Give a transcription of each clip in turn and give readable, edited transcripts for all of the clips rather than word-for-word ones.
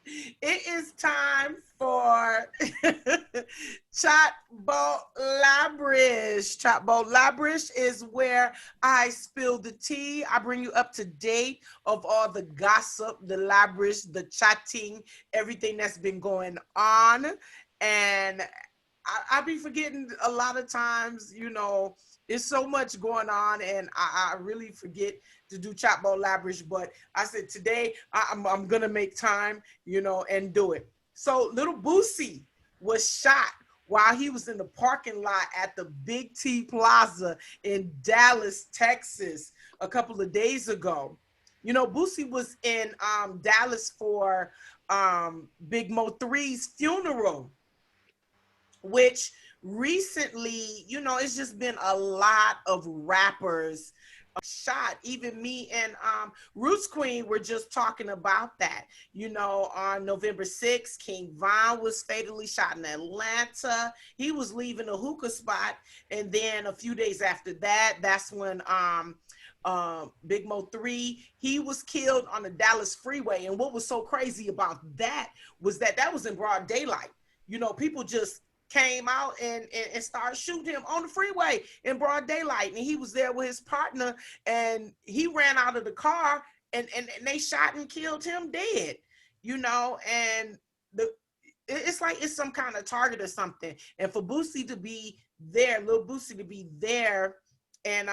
It is time for Chatbot Labrish. Chatbot Labrish is where I spill the tea. I bring you up to date of all the gossip, the labrish, the chatting, everything that's been going on. And I be forgetting a lot of times, it's so much going on, and I really forget to do Chatbot Labrish. But I said today I'm gonna make time, and do it. So Lil Boosie was shot while he was in the parking lot at the Big T Plaza in Dallas, Texas, a couple of days ago. Boosie was in Dallas for Big Mo 3's funeral, which recently, it's just been a lot of rappers shot. Even me and Roots Queen were just talking about that. On November 6th, King Von was fatally shot in Atlanta. He was leaving a hookah spot, and then a few days after that, that's when Big Mo 3, he was killed on the Dallas freeway. And what was so crazy about that was that was in broad daylight. People just came out and started shooting him on the freeway in broad daylight. And he was there with his partner, and he ran out of the car, and they shot and killed him dead, and it's like it's some kind of target or something. And for Boosie to be there, Lil Boosie to be there, and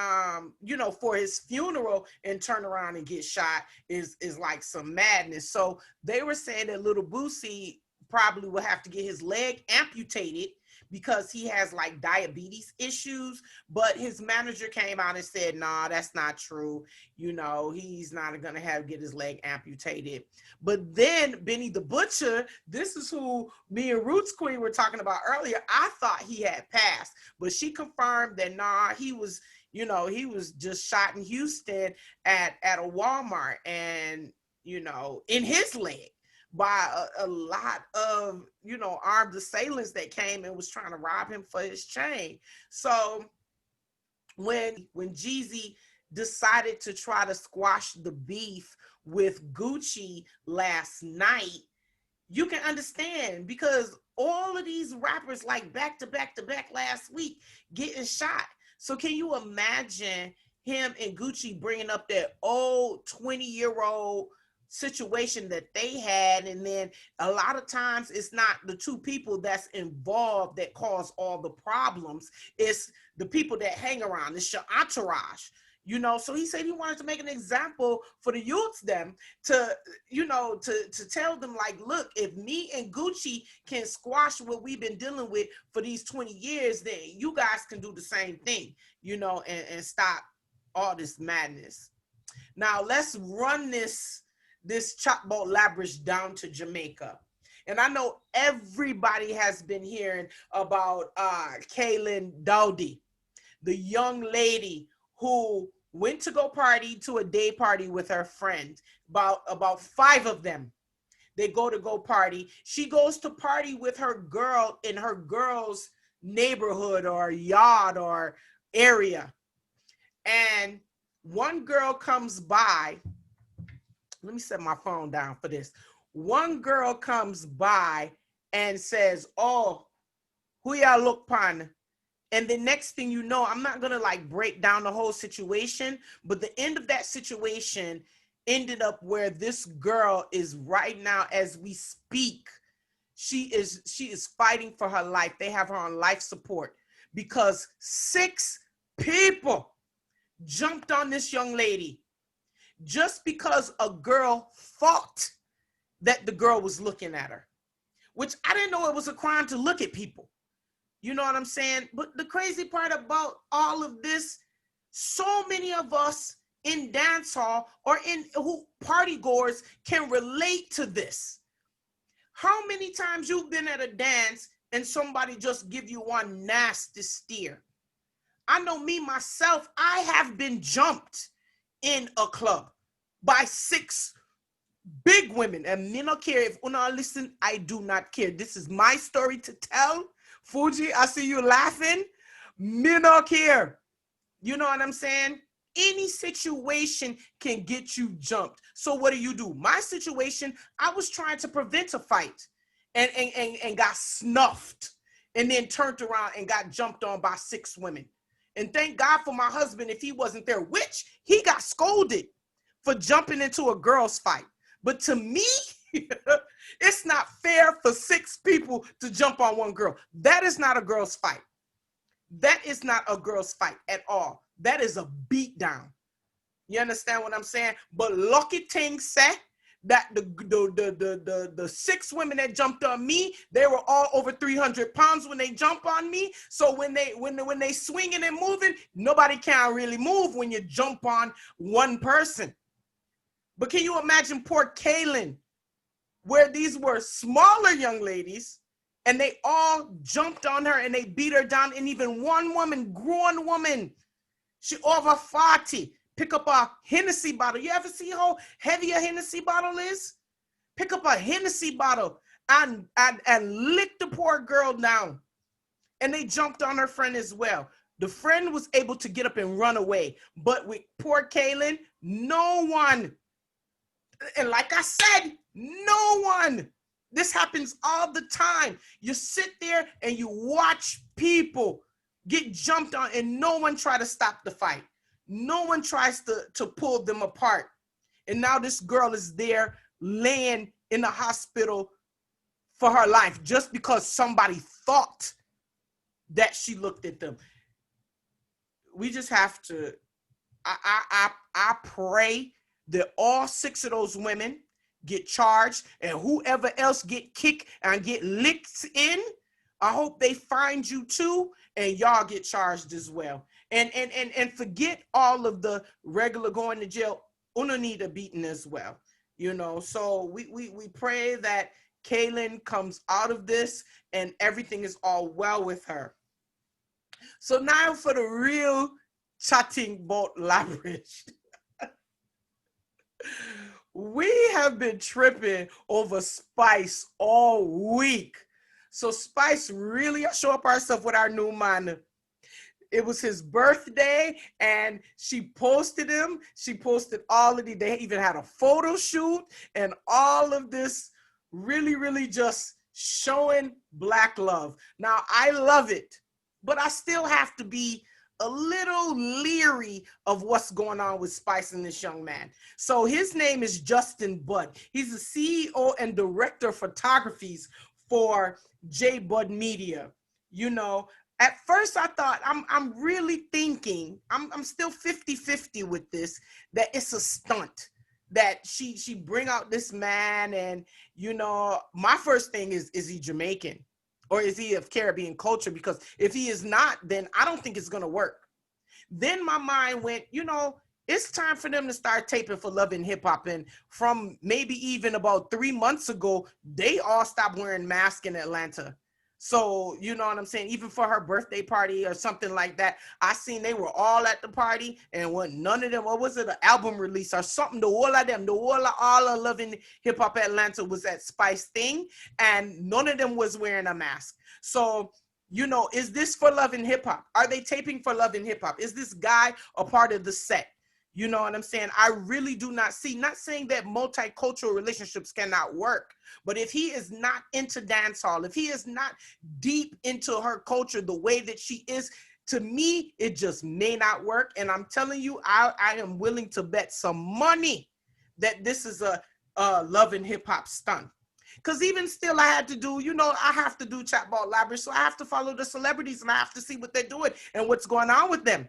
for his funeral and turn around and get shot is like some madness. So they were saying that Lil Boosie probably will have to get his leg amputated because he has like diabetes issues. But his manager came out and said, nah, that's not true. He's not going to get his leg amputated. But then Bennie the Butcher, this is who me and Roots Queen were talking about earlier. I thought he had passed, but she confirmed that, nah, he was just shot in Houston at a Walmart, and, in his leg, by a lot of, armed assailants that came and was trying to rob him for his chain. So when Jeezy decided to try to squash the beef with Gucci last night, you can understand, because all of these rappers like back to back to back last week getting shot. So can you imagine him and Gucci bringing up that old 20-year-old situation that they had? And then a lot of times it's not the two people that's involved that cause all the problems. It's the people that hang around. It's your entourage. So he said he wanted to make an example for the youths, them to tell them, like, look, if me and Gucci can squash what we've been dealing with for these 20 years, then you guys can do the same thing, and stop all this madness. Now let's run this Chatbot Labrish down to Jamaica. And I know everybody has been hearing about Kaylan Dowdie, the young lady who went to go party to a day party with her friend. About 5 of them. They go party. She goes to party with her girl in her girl's neighborhood or yard or area. And one girl comes by. Let me set my phone down for this. One girl comes by and says, oh, who y'all look pan? And the next thing you know, I'm not going to like break down the whole situation, but the end of that situation ended up where this girl is right now as we speak. She is fighting for her life. They have her on life support because 6 people jumped on this young lady just because a girl thought that the girl was looking at her, which I didn't know it was a crime to look at people. You know what I'm saying? But the crazy part about all of this, so many of us in dance hall or in who party goers can relate to this. How many times you've been at a dance and somebody just give you one nasty stare? I know me, myself, I have been jumped in a club by 6 big women. And me not care if una listen, I do not care. This is my story to tell. Fuji, I see you laughing. Me not care. You know what I'm saying? any situation can get you jumped. So what do? My situation, I was trying to prevent a fight and got snuffed and then turned around and got jumped on by 6 women. And thank God for my husband if he wasn't there, which he got scolded for jumping into a girl's fight. But to me, it's not fair for 6 people to jump on one girl. That is not a girl's fight. That is not a girl's fight at all. That is a beatdown. You understand what I'm saying? But lucky thing said that the 6 women that jumped on me, they were all over 300 pounds when they jump on me. So when they swinging and moving, nobody can really move when you jump on one person. But can you imagine poor Kaylan, where these were smaller young ladies, and they all jumped on her and they beat her down. And even one woman, grown woman, she over 40, pick up a Hennessy bottle. You ever see how heavy a Hennessy bottle is? Pick up a Hennessy bottle and lick the poor girl down. And they jumped on her friend as well. The friend was able to get up and run away. But with poor Kaylan, no one. And like I said, no one. This happens all the time. You sit there and you watch people get jumped on and no one try to stop the fight. No one tries to pull them apart. And now this girl is there laying in the hospital for her life just because somebody thought that she looked at them. We just have to, I pray that all 6 of those women get charged, and whoever else get kicked and get licked in, I hope they find you too, and y'all get charged as well. And forget all of the regular going to jail. Una need a beating as well, you know. So we pray that Kaylan comes out of this and everything is all well with her. So now for the real chatting about Labrish. We have been tripping over Spice all week. So Spice really show up herself with our new man. It was his birthday and she posted him. She posted all of they even had a photo shoot and all of this really just showing Black love. Now I love it, but I still have to be a little leery of what's going on with Spice and this young man. So his name is Justin Budd. He's the CEO and director of photographies for J Bud Media. You know, at first I thought, I'm really thinking, I'm still 50-50 with this, that it's a stunt, that she bring out this man. And, you know, my first thing is he Jamaican? Or is he of Caribbean culture? Because if he is not, then I don't think it's going to work. Then my mind went, you know, it's time for them to start taping for Love and Hip Hop. And from maybe even about 3 months ago, they all stopped wearing masks in Atlanta. So, you know what I'm saying? Even for her birthday party or something like that, I seen they were all at the party and when none of them, what was it, an album release or something, the whole of them, all of Love and Hip Hop Atlanta was at Spice thing and none of them was wearing a mask. So, you know, is this for Love and Hip Hop? Are they taping for Love and Hip Hop? Is this guy a part of the set? You know what I'm saying? I really do not see, not saying that multicultural relationships cannot work, but if he is not into dancehall, if he is not deep into her culture the way that she is, to me, it just may not work. And I'm telling you, I am willing to bet some money that this is a Love and Hip Hop stunt. Because even still, I had to do, you know, I have to do Chat About Labrish, so I have to follow the celebrities and I have to see what they're doing and what's going on with them.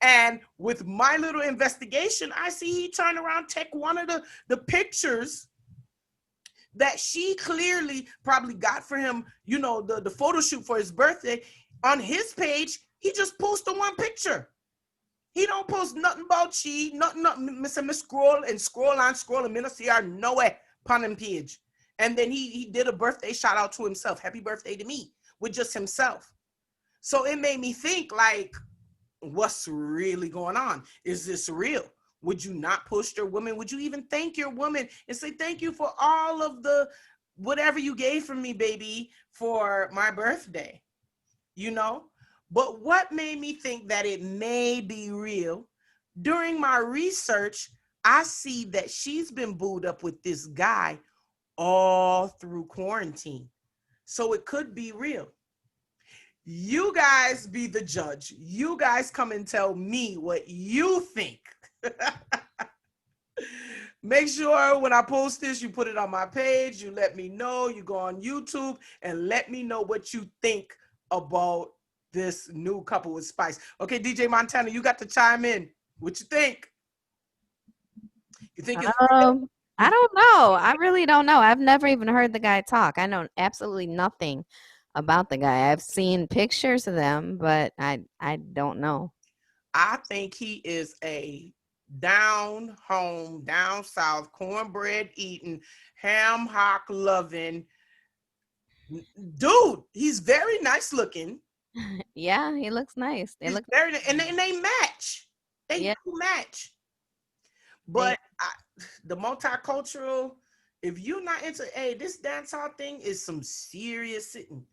And with my little investigation, I see he turned around, take one of the pictures that she clearly probably got for him, you know, the photo shoot for his birthday. On his page, he just posted one picture. He don't post nothing about she, nothing, Miss scroll and me see her nowhere upon him page. And then he did a birthday shout out to himself. Happy birthday to me, with just himself. So it made me think, like, what's really going on? Is this real? Would you not post your woman? Would you even thank your woman and say, thank you for all of the whatever you gave for me, baby, for my birthday? You know? But what made me think that it may be real? During my research, I see that she's been booed up with this guy all through quarantine. So it could be real. You guys be the judge. You guys come and tell me what you think. Make sure when I post this, you put it on my page. You let me know. You go on YouTube and let me know what you think about this new couple with Spice. Okay, DJ Montana, you got to chime in. What you think? You think it's real? I don't know. I really don't know. I've never even heard the guy talk. I know absolutely nothing about the guy. I've seen pictures of them, but I don't know. I think he is a down home, down south, cornbread eating, ham hock loving dude. He's very nice looking. Yeah, he looks nice. They He's look very and they match. They yeah, do match. they But the multicultural, if you're not into, hey, this dancehall thing is some serious sitting.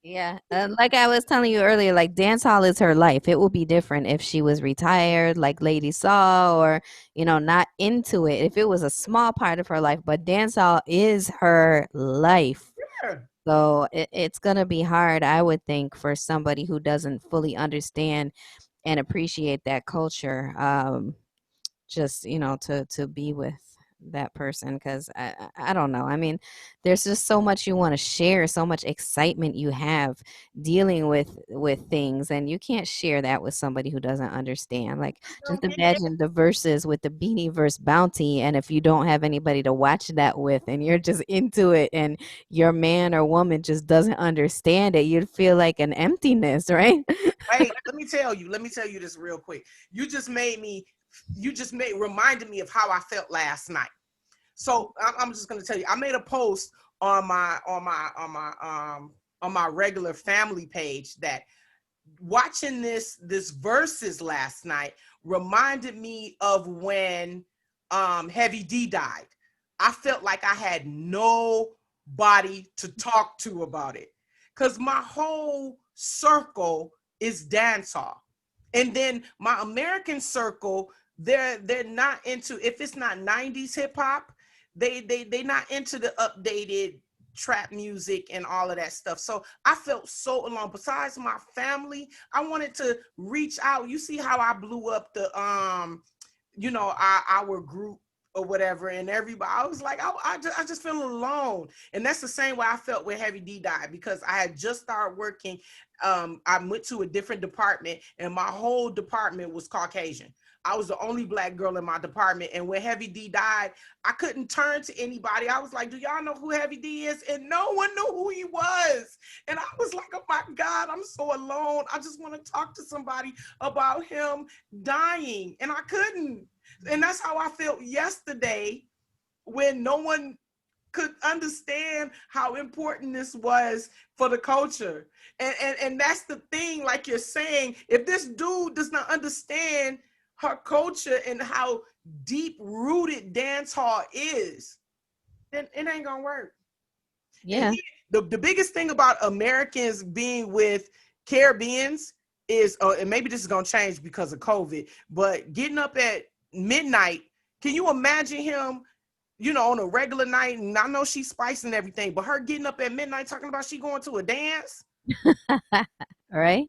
yeah. Like I was telling you earlier, like dance hall is her life. It would be different if she was retired, like Lady Saw, or not into it. If it was a small part of her life, but dance hall is her life. Yeah. So it's gonna be hard, I would think, for somebody who doesn't fully understand and appreciate that culture. Just to be with that person, because I don't know. I mean, there's just so much you want to share, so much excitement you have dealing with things, and you can't share that with somebody who doesn't understand. Like, just Don't get it. imagine the verses with the Beanie verse Bounty, and if you don't have anybody to watch that with, and you're just into it, and your man or woman just doesn't understand it, you'd feel like an emptiness, right? Hey, let me tell you this real quick. Reminded me of how I felt last night. So I'm just gonna tell you, I made a post on my regular family page that watching this verses last night reminded me of when Heavy D died. I felt like I had nobody to talk to about it because my whole circle is dancehall, and then my American circle, they're not into, if it's not 90s hip hop, they not into the updated trap music and all of that stuff. So I felt so alone. Besides my family, I wanted to reach out. You see how I blew up the our group or whatever, and everybody, I was like, I just feel alone. And that's the same way I felt when Heavy D died, because I had just started working. I went to a different department, and my whole department was Caucasian. I was the only black girl in my department. And when Heavy D died, I couldn't turn to anybody. I was like, do y'all know who Heavy D is? And no one knew who he was. And I was like, oh my God, I'm so alone. I just want to talk to somebody about him dying. And I couldn't. And that's how I felt yesterday, when no one could understand how important this was for the culture. And that's the thing, like you're saying, if this dude does not understand her culture and how deep rooted dance hall is, then it ain't gonna work. And Yeah. the biggest thing about Americans being with Caribbeans is, and maybe this is gonna change because of COVID, but getting up at midnight, can you imagine him, on a regular night? And I know she's spicing everything, but her getting up at midnight talking about she going to a dance. Right?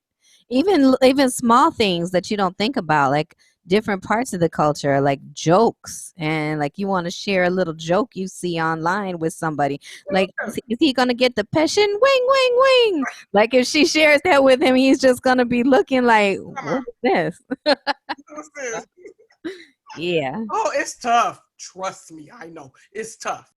Even small things that you don't think about, like different parts of the culture, like jokes, and like you want to share a little joke you see online with somebody. Like, is he gonna get the passion? Wing, wing, wing. Like if she shares that with him, he's just gonna be looking like, Come what on. is this? What's this? Yeah. Oh, it's tough. Trust me, I know it's tough.